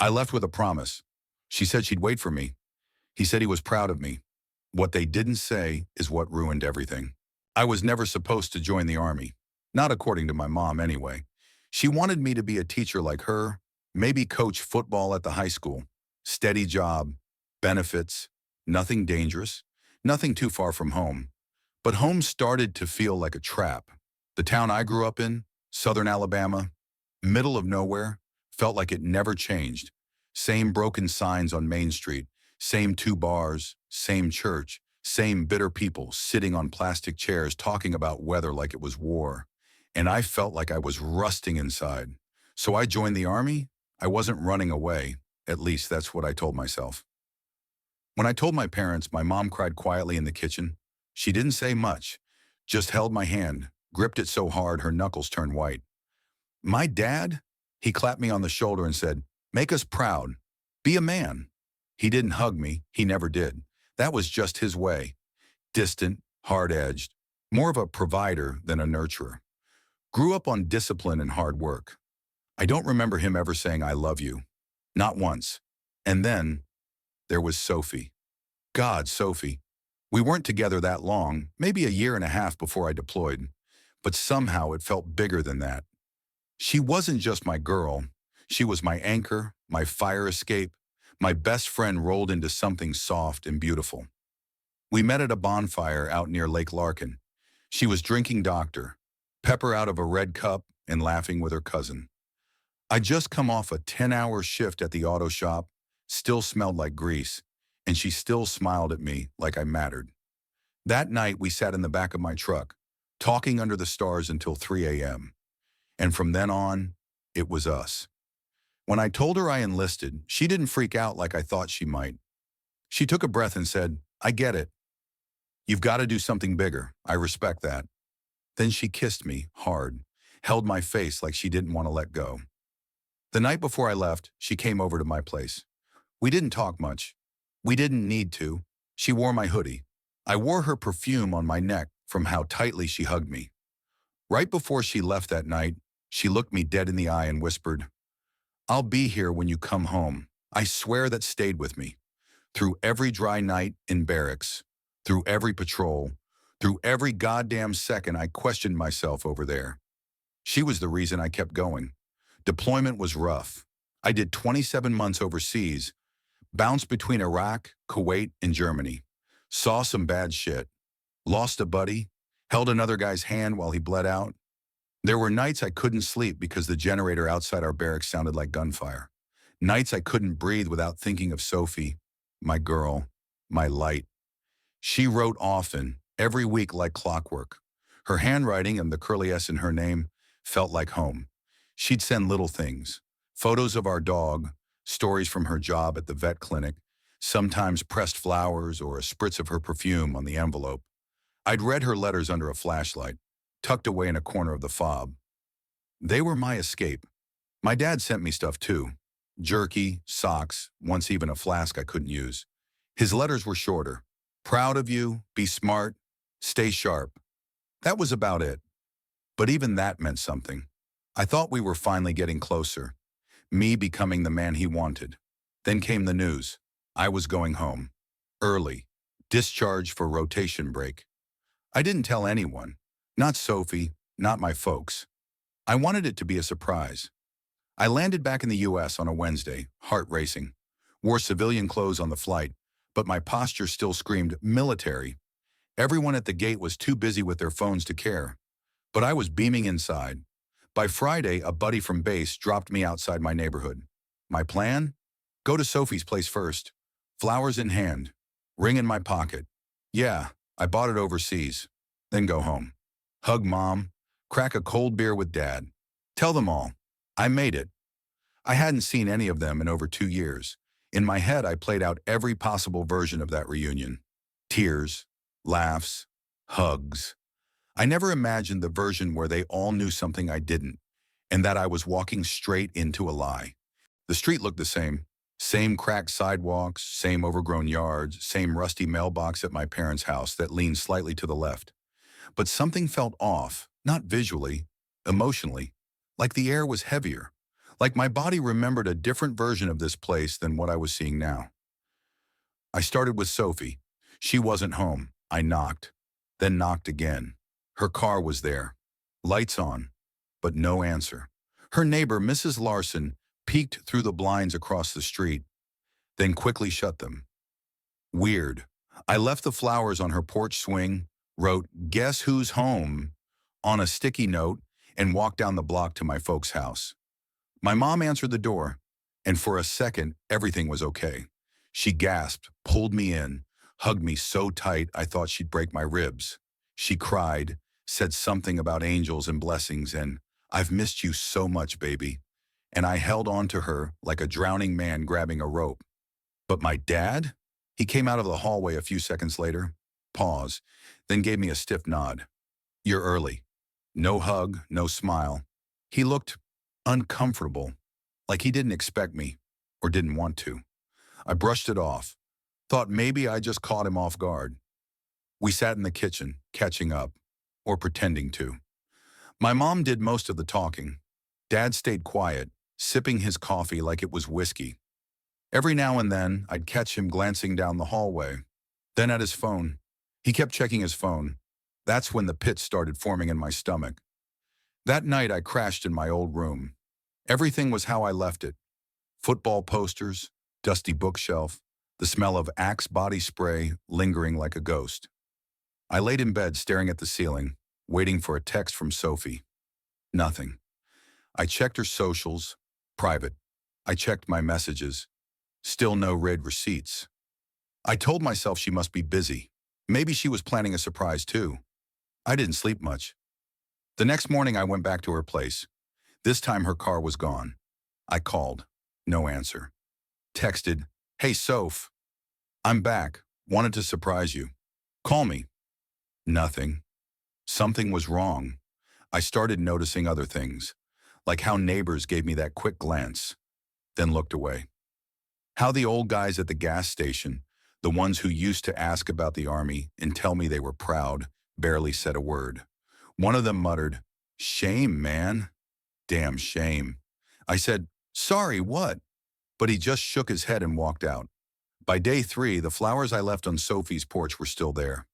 I left with a promise. She said she'd wait for me. He said he was proud of me. What they didn't say is what ruined everything. I was never supposed to join the army. Not according to my mom, anyway. She wanted me to be a teacher like her, maybe coach football at the high school. Steady job, benefits, nothing dangerous, nothing too far from home. But home started to feel like a trap. The town I grew up in, southern Alabama, middle of nowhere, felt like it never changed. Same broken signs on Main Street, same two bars, same church, same bitter people sitting on plastic chairs talking about weather like it was war. And I felt like I was rusting inside. So I joined the army. I wasn't running away. At least that's what I told myself. When I told my parents, my mom cried quietly in the kitchen. She didn't say much, just held my hand, gripped it so hard her knuckles turned white. My dad, he clapped me on the shoulder and said, "Make us proud. Be a man." He didn't hug me. He never did. That was just his way. Distant, hard-edged, more of a provider than a nurturer. Grew up on discipline and hard work. I don't remember him ever saying, "I love you." Not once. And then there was Sophie. God, Sophie. We weren't together that long, maybe a year and a half before I deployed. But somehow it felt bigger than that. She wasn't just my girl. She was my anchor, my fire escape, my best friend rolled into something soft and beautiful. We met at a bonfire out near Lake Larkin. She was drinking Dr. Pepper out of a red cup and laughing with her cousin. I'd just come off a 10-hour shift at the auto shop, still smelled like grease, and she still smiled at me like I mattered. That night we sat in the back of my truck, talking under the stars until 3 a.m. And from then on, it was us. When I told her I enlisted, she didn't freak out like I thought she might. She took a breath and said, "I get it. You've got to do something bigger. I respect that." Then she kissed me hard, held my face like she didn't want to let go. The night before I left, she came over to my place. We didn't talk much. We didn't need to. She wore my hoodie. I wore her perfume on my neck from how tightly she hugged me. Right before she left that night, she looked me dead in the eye and whispered, "I'll be here when you come home." I swear that stayed with me. Through every dry night in barracks, through every patrol, through every goddamn second I questioned myself over there. She was the reason I kept going. Deployment was rough. I did 27 months overseas, bounced between Iraq, Kuwait, and Germany. Saw some bad shit. Lost a buddy, held another guy's hand while he bled out. There were nights I couldn't sleep because the generator outside our barracks sounded like gunfire. Nights I couldn't breathe without thinking of Sophie, my girl, my light. She wrote often, every week like clockwork. Her handwriting and the curly S in her name felt like home. She'd send little things, photos of our dog, stories from her job at the vet clinic, sometimes pressed flowers or a spritz of her perfume on the envelope. I'd read her letters under a flashlight, tucked away in a corner of the fob. They were my escape. My dad sent me stuff too. Jerky, socks, once even a flask I couldn't use. His letters were shorter. "Proud of you, be smart, stay sharp." That was about it. But even that meant something. I thought we were finally getting closer. Me becoming the man he wanted. Then came the news. I was going home. Early. Discharged for rotation break. I didn't tell anyone. Not Sophie, not my folks. I wanted it to be a surprise. I landed back in the U.S. on a Wednesday, heart racing. Wore civilian clothes on the flight, but my posture still screamed military. Everyone at the gate was too busy with their phones to care. But I was beaming inside. By Friday, a buddy from base dropped me outside my neighborhood. My plan? Go to Sophie's place first. Flowers in hand. Ring in my pocket. Yeah, I bought it overseas. Then go home. Hug mom. Crack a cold beer with dad. Tell them all. I made it. I hadn't seen any of them in over 2 years. In my head, I played out every possible version of that reunion. Tears, laughs, hugs. I never imagined the version where they all knew something I didn't, and that I was walking straight into a lie. The street looked the same. Same cracked sidewalks, same overgrown yards, same rusty mailbox at my parents' house that leaned slightly to the left. But something felt off, not visually, emotionally, like the air was heavier, Like my body remembered a different version of this place than what I was seeing now. I started with Sophie. She wasn't home. I knocked, then knocked again. Her car was there. Lights on, but no answer. Her neighbor, Mrs. Larson, peeked through the blinds across the street, then quickly shut them. Weird. I left the flowers on her porch swing, wrote, "Guess who's home?" on a sticky note, and walked down the block to my folks' house. My mom answered the door, and for a second, everything was okay. She gasped, pulled me in, hugged me so tight I thought she'd break my ribs. She cried, said something about angels and blessings, and "I've missed you so much, baby." And I held on to her like a drowning man grabbing a rope. But my dad? He came out of the hallway a few seconds later, paused, then gave me a stiff nod. "You're early." No hug, no smile. He looked uncomfortable, like he didn't expect me or didn't want to. I brushed it off, thought maybe I just caught him off guard. We sat in the kitchen, catching up, or pretending to. My mom did most of the talking. Dad stayed quiet, sipping his coffee like it was whiskey. Every now and then, I'd catch him glancing down the hallway, then at his phone. He kept checking his phone. That's when the pit started forming in my stomach. That night, I crashed in my old room. Everything was how I left it. Football posters, dusty bookshelf, the smell of Axe body spray lingering like a ghost. I laid in bed staring at the ceiling, waiting for a text from Sophie. Nothing. I checked her socials, private. I checked my messages. Still no read receipts. I told myself she must be busy. Maybe she was planning a surprise too. I didn't sleep much. The next morning I went back to her place. This time her car was gone. I called. No answer. Texted, "Hey Soph, I'm back. Wanted to surprise you. Call me." Nothing. Something was wrong. I started noticing other things, like how neighbors gave me that quick glance, then looked away. How the old guys at the gas station, the ones who used to ask about the army and tell me they were proud, barely said a word. One of them muttered, "Shame, man." Damn shame. I said, "Sorry, what?" But he just shook his head and walked out. By day 3, the flowers I left on Sophie's porch were still there.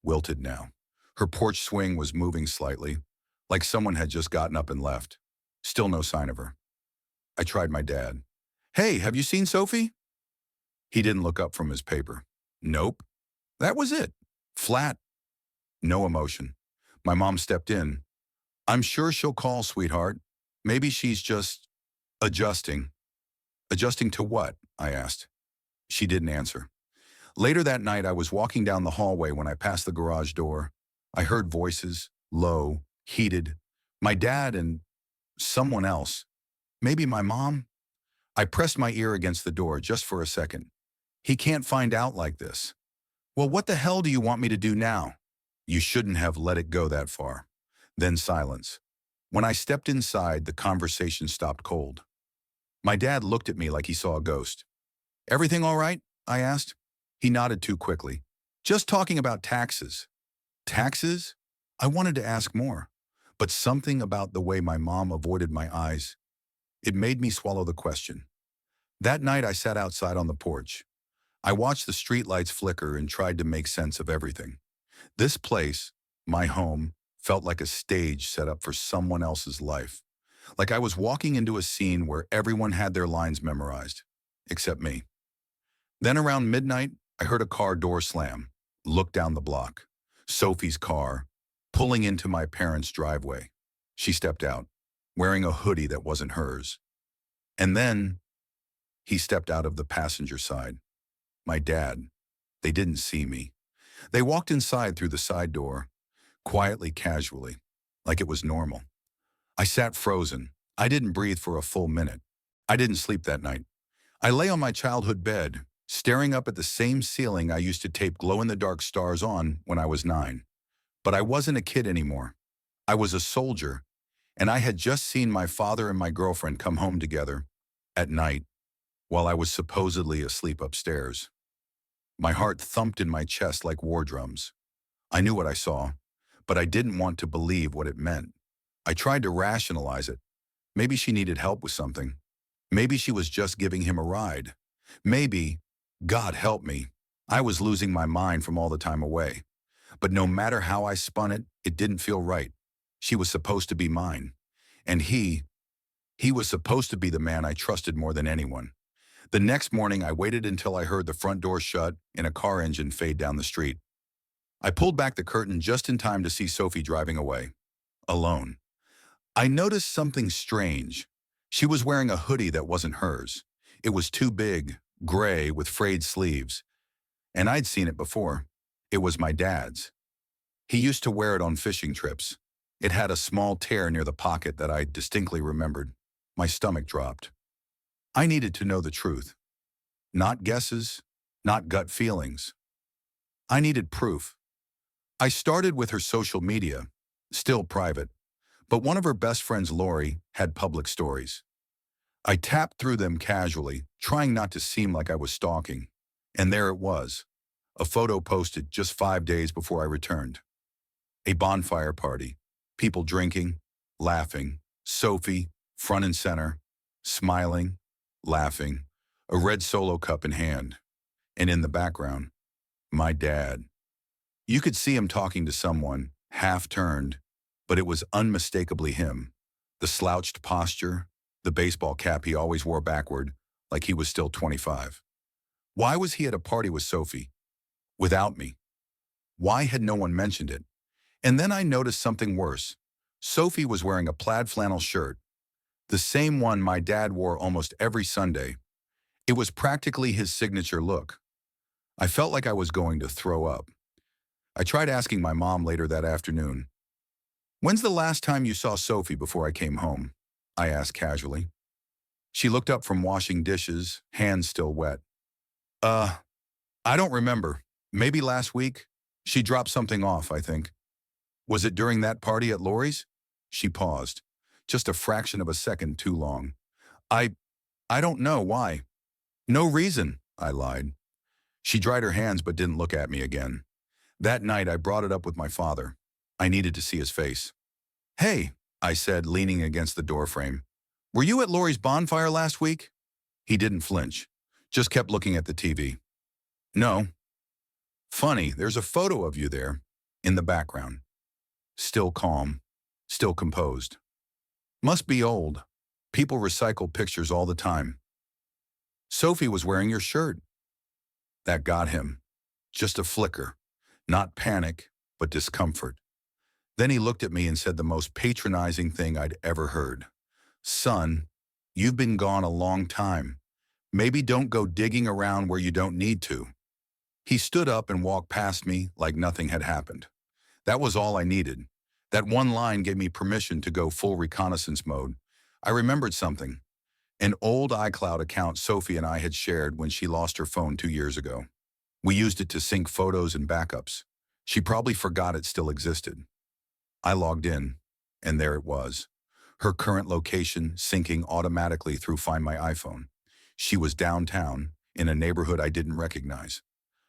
Wilted now. Her porch swing was moving slightly, like someone had just gotten up and left. Still no sign of her. I tried my dad. "Hey, have you seen Sophie?" He didn't look up from his paper. Nope. That was it. Flat. No emotion. My mom stepped in. "I'm sure she'll call, sweetheart. Maybe she's just adjusting." "Adjusting to what?" I asked. She didn't answer. Later that night, I was walking down the hallway when I passed the garage door. I heard voices, low, heated. My dad and someone else. Maybe my mom? I pressed my ear against the door just for a second. "He can't find out like this." "Well, what the hell do you want me to do now?" "You shouldn't have let it go that far." Then silence. When I stepped inside, the conversation stopped cold. My dad looked at me like he saw a ghost. "Everything all right?" I asked. He nodded too quickly. "Just talking about taxes." Taxes? I wanted to ask more, but something about the way my mom avoided my eyes, it made me swallow the question. That night I sat outside on the porch. I watched the streetlights flicker and tried to make sense of everything. This place, my home, felt like a stage set up for someone else's life. Like I was walking into a scene where everyone had their lines memorized, except me. Then around midnight, I heard a car door slam, looked down the block. Sophie's car, pulling into my parents' driveway. She stepped out, wearing a hoodie that wasn't hers. And then, he stepped out of the passenger side. My dad. They didn't see me. They walked inside through the side door, quietly, casually, like it was normal. I sat frozen. I didn't breathe for a full minute. I didn't sleep that night. I lay on my childhood bed, staring up at the same ceiling I used to tape glow-in-the-dark stars on when I was 9. But I wasn't a kid anymore. I was a soldier, and I had just seen my father and my girlfriend come home together at night while I was supposedly asleep upstairs. My heart thumped in my chest like war drums. I knew what I saw, but I didn't want to believe what it meant. I tried to rationalize it. Maybe she needed help with something. Maybe she was just giving him a ride. Maybe, God help me, I was losing my mind from all the time away. But no matter how I spun it, it didn't feel right. She was supposed to be mine. And he was supposed to be the man I trusted more than anyone. The next morning, I waited until I heard the front door shut and a car engine fade down the street. I pulled back the curtain just in time to see Sophie driving away, alone. I noticed something strange. She was wearing a hoodie that wasn't hers. It was too big, gray, with frayed sleeves. And I'd seen it before. It was my dad's. He used to wear it on fishing trips. It had a small tear near the pocket that I distinctly remembered. My stomach dropped. I needed to know the truth. Not guesses, not gut feelings. I needed proof. I started with her social media, still private, but one of her best friends, Lori, had public stories. I tapped through them casually, trying not to seem like I was stalking. And there it was, a photo posted just 5 days before I returned. A bonfire party, people drinking, laughing, Sophie, front and center, smiling, laughing, a red Solo cup in hand. And in the background, my dad. You could see him talking to someone, half turned, but it was unmistakably him. The slouched posture, the baseball cap he always wore backward, like he was still 25. Why was he at a party with Sophie? Without me? Why had no one mentioned it? And then I noticed something worse. Sophie was wearing a plaid flannel shirt, the same one my dad wore almost every Sunday. It was practically his signature look. I felt like I was going to throw up. I tried asking my mom later that afternoon. "When's the last time you saw Sophie before I came home?" I asked casually. She looked up from washing dishes, hands still wet. I don't remember. Maybe last week? She dropped something off, I think." "Was it during that party at Lori's?" She paused, just a fraction of a second too long. I don't know why." "No reason," I lied. She dried her hands but didn't look at me again. That night I brought it up with my father. I needed to see his face. "Hey," I said, leaning against the doorframe. "Were you at Lori's bonfire last week?" He didn't flinch, just kept looking at the TV. "No." "Funny, there's a photo of you there, in the background. Still calm, still composed. Must be old. People recycle pictures all the time." "Sophie was wearing your shirt." That got him. Just a flicker. Not panic, but discomfort. Then he looked at me and said the most patronizing thing I'd ever heard. "Son, you've been gone a long time. Maybe don't go digging around where you don't need to." He stood up and walked past me like nothing had happened. That was all I needed. That one line gave me permission to go full reconnaissance mode. I remembered something. An old iCloud account Sophie and I had shared when she lost her phone 2 years ago. We used it to sync photos and backups. She probably forgot it still existed. I logged in, and there it was. Her current location syncing automatically through Find My iPhone. She was downtown, in a neighborhood I didn't recognize.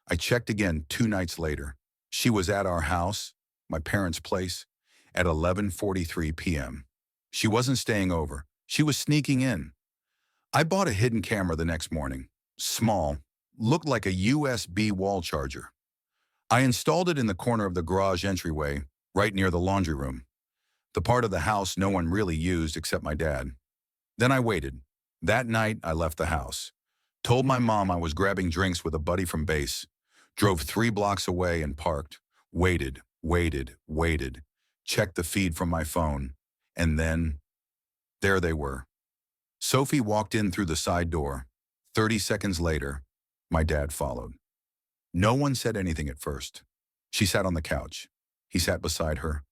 I checked again 2 nights later. She was at our house, my parents' place, at 11:43 p.m. She wasn't staying over. She was sneaking in. I bought a hidden camera the next morning. Small, looked like a USB wall charger. I installed it in the corner of the garage entryway, right near the laundry room, the part of the house no one really used except my dad. Then I waited. That night, I left the house. Told my mom I was grabbing drinks with a buddy from base. Drove 3 blocks away and parked. Waited. Checked the feed from my phone. And then, there they were. Sophie walked in through the side door. 30 seconds later, my dad followed. No one said anything at first. She sat on the couch. He sat beside her.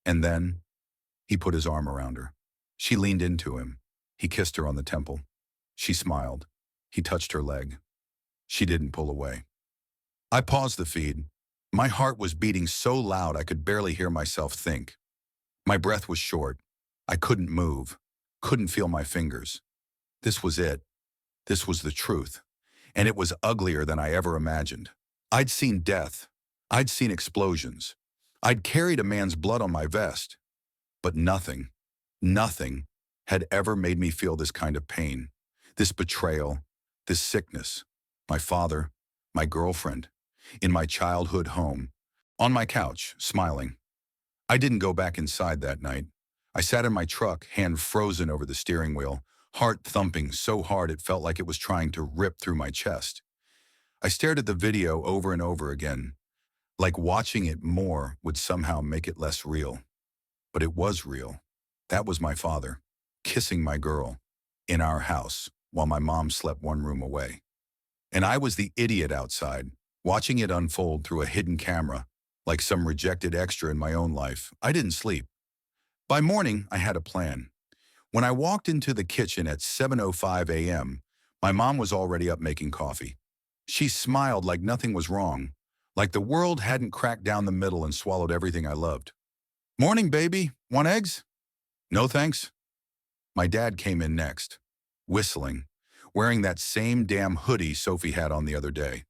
And then, he put his arm around her. She leaned into him. He kissed her on the temple. She smiled. He touched her leg. She didn't pull away. I paused the feed. My heart was beating so loud I could barely hear myself think. My breath was short. I couldn't move. Couldn't feel my fingers. This was it. This was the truth. And it was uglier than I ever imagined. I'd seen death. I'd seen explosions. I'd carried a man's blood on my vest. But nothing had ever made me feel this kind of pain, this betrayal, this sickness. My father, my girlfriend, in my childhood home, on my couch, smiling. I didn't go back inside that night. I sat in my truck, hand frozen over the steering wheel, heart thumping so hard it felt like it was trying to rip through my chest. I stared at the video over and over again, like watching it more would somehow make it less real. But it was real. That was my father, kissing my girl, in our house, while my mom slept one room away. And I was the idiot outside, watching it unfold through a hidden camera, like some rejected extra in my own life. I didn't sleep. By morning, I had a plan. When I walked into the kitchen at 7:05 a.m., my mom was already up making coffee. She smiled like nothing was wrong, like the world hadn't cracked down the middle and swallowed everything I loved. "Morning, baby. Want eggs?" "No, thanks." My dad came in next, whistling, wearing that same damn hoodie Sophie had on the other day.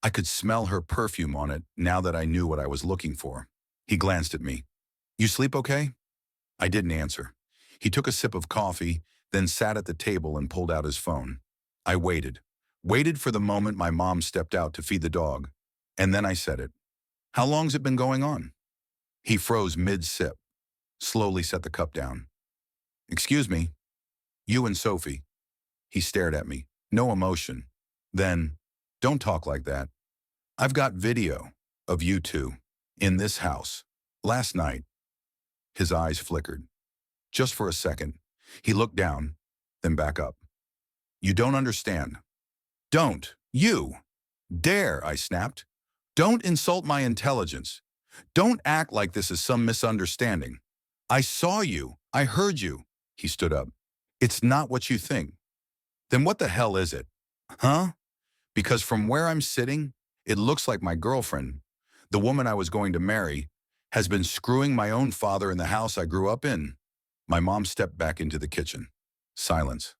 I could smell her perfume on it now that I knew what I was looking for. He glanced at me. "You sleep okay?" I didn't answer. He took a sip of coffee, then sat at the table and pulled out his phone. I waited for the moment my mom stepped out to feed the dog, and then I said it. "How long's it been going on?" He froze mid-sip, slowly set the cup down. "Excuse me, you and Sophie." He stared at me, no emotion. Then, "Don't talk like that. I've got video of you two in this house last night." His eyes flickered. Just for a second, he looked down, then back up. "You don't understand. Don't, you, dare," I snapped. "Don't insult my intelligence. Don't act like this is some misunderstanding. I saw you. I heard you." He stood up. "It's not what you think." "Then what the hell is it?" "Huh?" Because from where I'm sitting, it looks like my girlfriend, the woman I was going to marry, has been screwing my own father in the house I grew up in. My mom stepped back into the kitchen. Silence.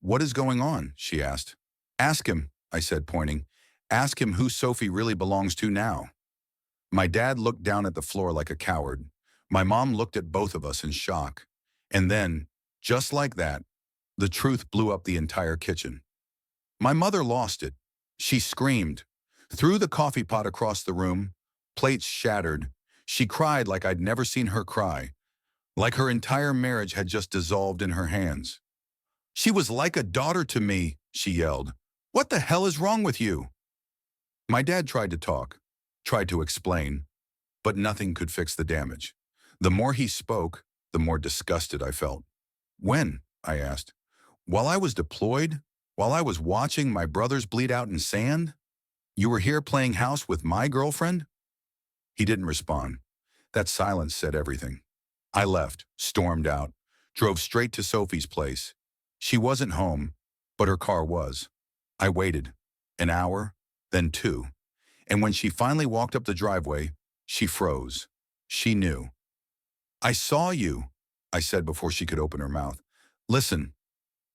"What is going on?" she asked. "Ask him," I said, pointing. "Ask him who Sophie really belongs to now." My dad looked down at the floor like a coward. My mom looked at both of us in shock. And then, just like that, the truth blew up the entire kitchen. My mother lost it. She screamed, threw the coffee pot across the room, plates shattered. She cried like I'd never seen her cry, like her entire marriage had just dissolved in her hands. "She was like a daughter to me," she yelled. "What the hell is wrong with you?" My dad tried to talk, tried to explain, but nothing could fix the damage. The more he spoke, the more disgusted I felt. "When?" I asked. "While I was deployed? While I was watching my brothers bleed out in sand? You were here playing house with my girlfriend?" He didn't respond. That silence said everything. I left, stormed out, drove straight to Sophie's place. She wasn't home, but her car was. I waited. An hour, then 2. And when she finally walked up the driveway, she froze. She knew. "I saw you," I said before she could open her mouth. "Listen,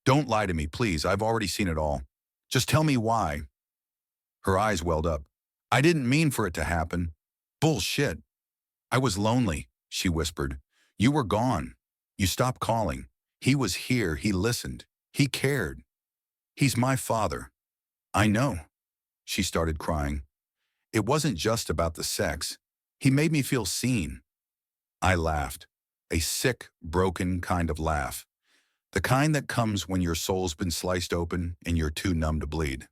don't lie to me, please. I've already seen it all. Just tell me why." Her eyes welled up. "I didn't mean for it to happen." "Bullshit." "I was lonely," she whispered. "You were gone. You stopped calling. He was here. He listened. He cared. He's my father." "I know." She started crying. "It wasn't just about the sex. He made me feel seen." I laughed. A sick, broken kind of laugh. The kind that comes when your soul's been sliced open and you're too numb to bleed.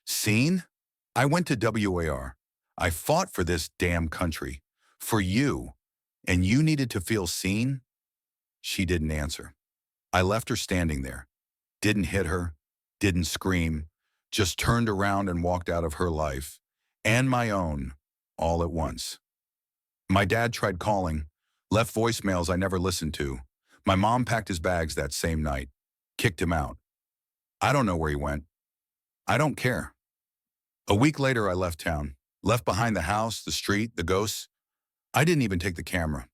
"Seen? I went to WAR. I fought for this damn country. For you. And you needed to feel seen?" She didn't answer. I left her standing there. Didn't hit her. Didn't scream. Just turned around and walked out of her life. And my own. All at once. My dad tried calling. Left voicemails I never listened to. My mom packed his bags that same night. Kicked him out. I don't know where he went. I don't care. A week later, I left town. Left behind the house, the street, the ghosts. I didn't even take the camera.